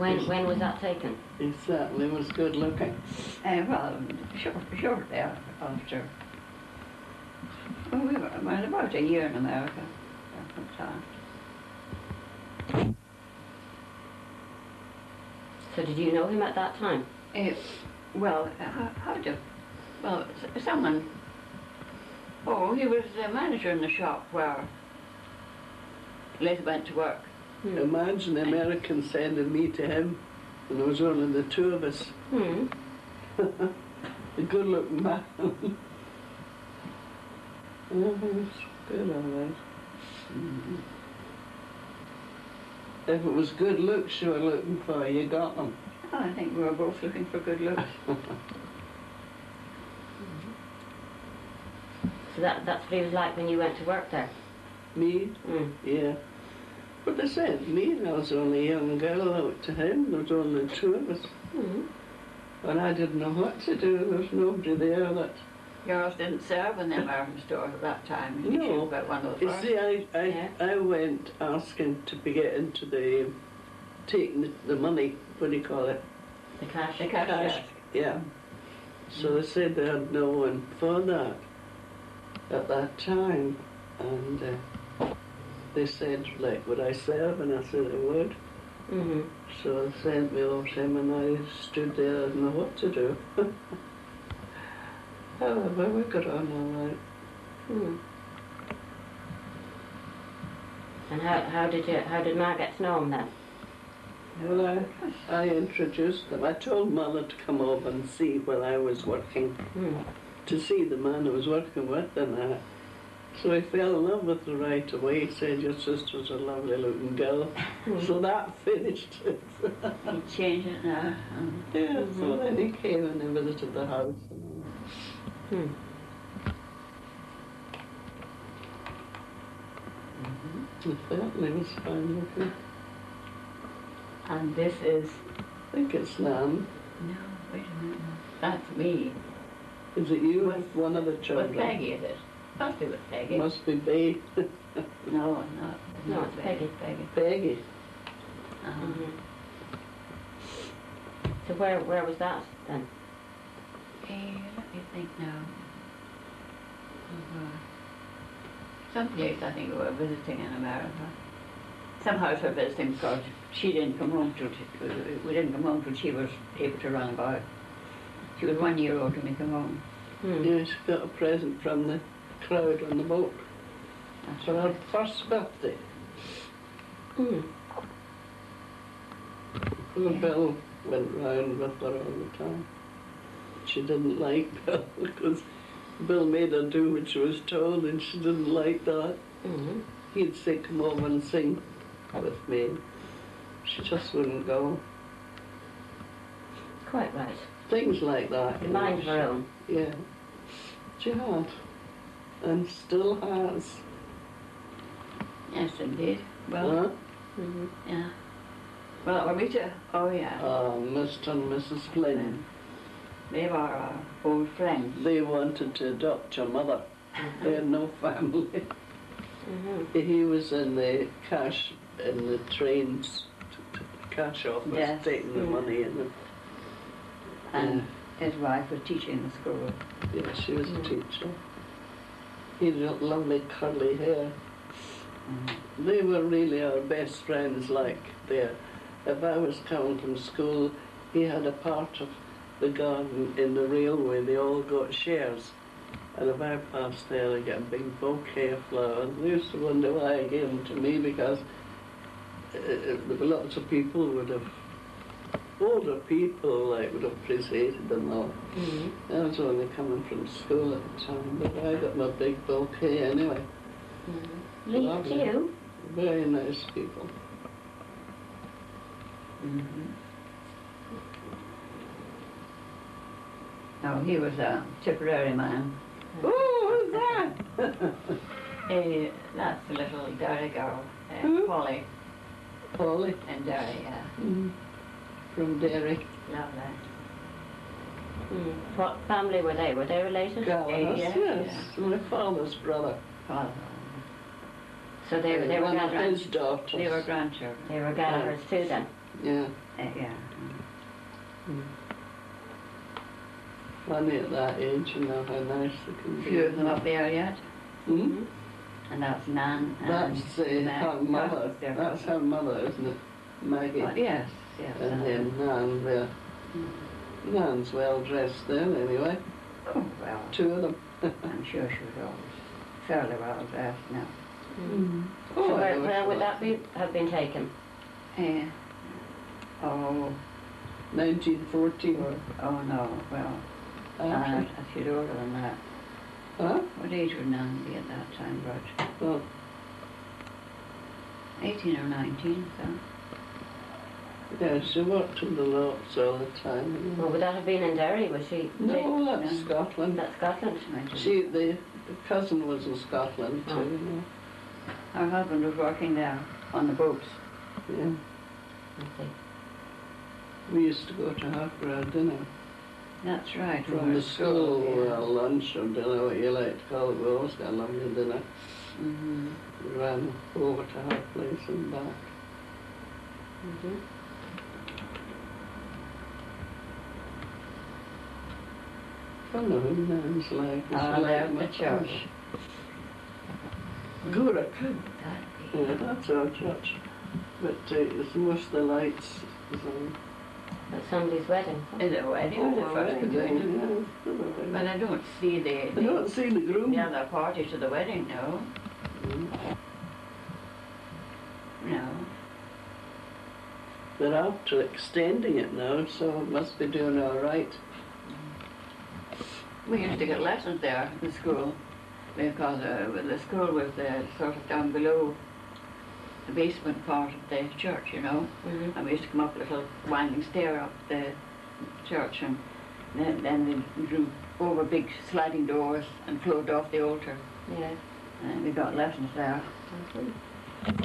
When was that taken? He certainly was good looking. Well, shortly after. Well, we were about a year in America at the time. So did you know him at that time? Well, well, someone. Oh, he was the manager in the shop where Liz went to work. Imagine the American sending me to him, and there was only the two of us. A good-looking man. Yeah, he was good, all right. If it was good looks you were looking for, you got them. I think we were both looking for good looks. So that's what he was like when you went to work there? Me? Yeah. But they said, me, I was only a young girl out to him. There was only two of us. And I didn't know what to do. There was nobody there that... Girls didn't serve in the American store at that time. No. About one of the You first. see, I went asking to be get into the... taking the money, what do you call it? The cash? The cash desk. Yeah. So they said they had no one for that at that time. And they said, like, would I serve? And I said I would. So they sent me over to him and I stood there, I didn't know what to do. However, we got on all right. And how did Ma get to know him then? Well, I introduced them. I told Mother to come over and see where I was working, to see the man I was working with and that. So he fell in love with her right away. He said, your sister's a lovely looking girl. So that finished it. He changed it now. Yeah, so then he came and he visited the house. He certainly was fine looking. And this is... I think it's Nan. No, wait a minute. That's me. Is it you? With- One of the children? With Peggy, is it? Must be with Peggy. Must be Bay. No, No, it's Peggy. Peggy. So where was that then? Let me think now. Someplace I think we were visiting in America. Some house we were visiting because she didn't come home till we didn't come home till she was able to run about. She was 1 year old when we come home. Yeah, she got a present from the crowd on the boat for her first birthday. Poor Bill went round with her all the time. She didn't like Bill because Bill made her do what she was told and she didn't like that. He'd say, come over and sing with me. She just wouldn't go. Quite right. Things like that. A mind of her own. Yeah. She had. And still has. Yes, indeed. Well, yeah. Well, were we to... Oh, yeah. Mr. and Mrs. Flynn. They were our old friends. They wanted to adopt your mother. They had no family. He was in the cash, in the trains, cash office, Yes. taking the money in. And his wife was teaching in the school. Yeah, she was a teacher. He had lovely curly hair. They were really our best friends, like there. If I was coming from school, he had a part of the garden in the railway. They all got shares. And if I passed there, I get a big bouquet of flowers. They used to wonder why I gave them to me because lots of people would have, older people like would have appreciated them all. I was only coming from school at the time, but I got my big bouquet anyway. Leave to you? Very nice people. No, he was a Tipperary man. Oh, who's that? That's the little Derry girl, Polly. Polly. In Derry, yeah. From Derry. Lovely. What family were they? Were they related? Gallaghers, yes, yes. My father's brother. Father. So they were one of Gallaghers. his daughters. They were grandchildren. They were Gallaghers too then. Yeah. Yeah. Funny at that age, you know how nice they can A be. few of them up there yet. Hmm? And that's Nan and That's her mother. That's her mother, isn't it? Maggie. Oh, yes, yes. And then Nan there. Nan's well dressed then, anyway. Oh, well, Two of them. I'm sure she was always fairly well dressed now. So I where wish would that. that have been taken? Oh, 1914. oh no, well, After. a few older than that. Huh? What age would Nan be at that time, Rog? Oh, 18 or 19, so. yeah, she worked in the lots all the time. You know. Well, would that have been in Derry? Was she? No, that's No. Scotland. That's Scotland. The cousin was in Scotland too, Oh. you know. Her husband was working there on the boats. Yeah. I see. We used to go to her for our dinner. That's right. we From were the at school, yeah. lunch or dinner, what you like to call it. We always got a lovely dinner. Mm-hmm. We ran over to her place and back. Mm-hmm. I don't know who Nan's like. There at the church. Gura. Could that be? Yeah, that's our church. But it's most of the lights is on. At somebody's wedding. Is it a wedding or the first communion? Yeah, But I don't see I don't see the groom. the other party to the wedding, no. No. They're after extending it now, so it must be doing all right. We used to get lessons there at the school because the school was sort of down below the basement part of the church, you know. Mm-hmm. And we used to come up a little winding stair up the church, and then they drew over big sliding doors and closed off the altar. Yeah. And we got lessons there. Mm-hmm.